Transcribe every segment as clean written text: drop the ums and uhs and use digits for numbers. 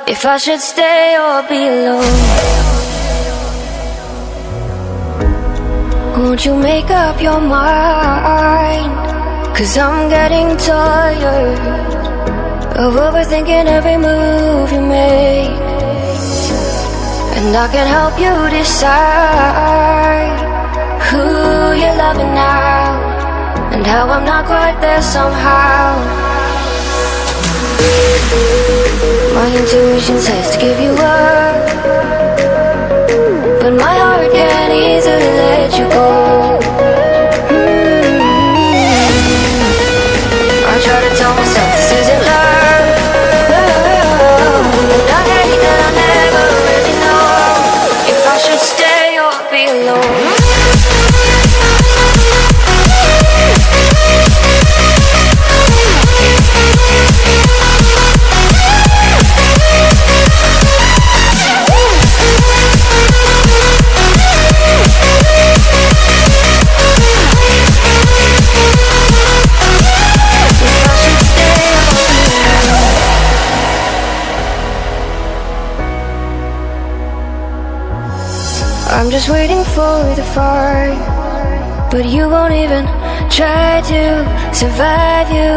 if I should stay or be alone. Won't you make up your mind? 'Cause I'm getting tired of overthinking every move you make. And I can help you decide who you're loving now, and how I'm not quite there somehow. My intuition says to give you up, but my heart can't easily let you go. I try to tell myself this isn't love, and I hate that I never really know if I should stay or be alone. I'm just waiting for the fight, but you won't even try to survive. You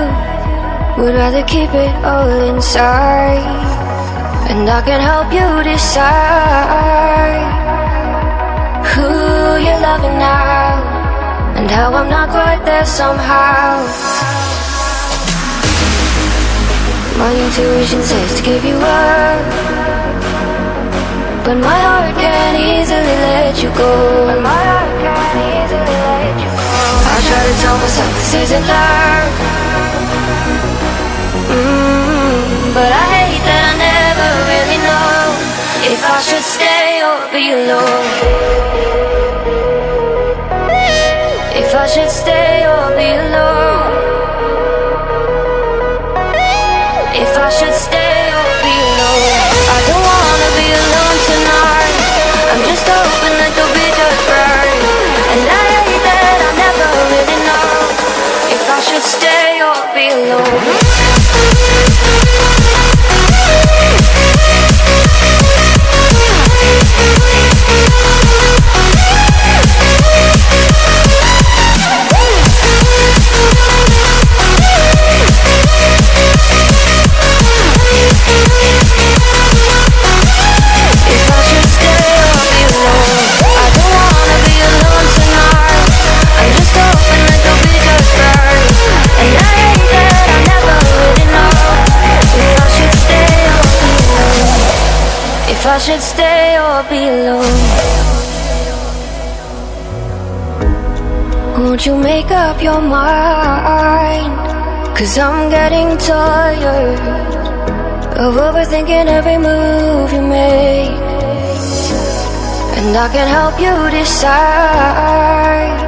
would rather keep it all inside, and I can help you decide who you're loving now, and how I'm not quite there somehow. My intuition says to give you up, but my heart can't easily let you go. I try to tell myself this isn't love, but I hate that I never really know if I should stay or be alone. If I should stay or be alone. If I should stay or be alone. I don't wanna be alone tonight. I'm just hoping that you'll be just right. And I hate that I never really know if I should stay or be alone. If I should stay or be alone. Won't you make up your mind? 'Cause I'm getting tired of overthinking every move you make. And I can help you decide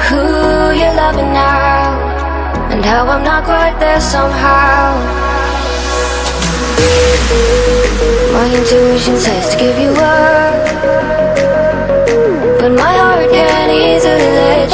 who you're loving now, and how I'm not quite there somehow. My intuition says to give you up, but my heart can't easily let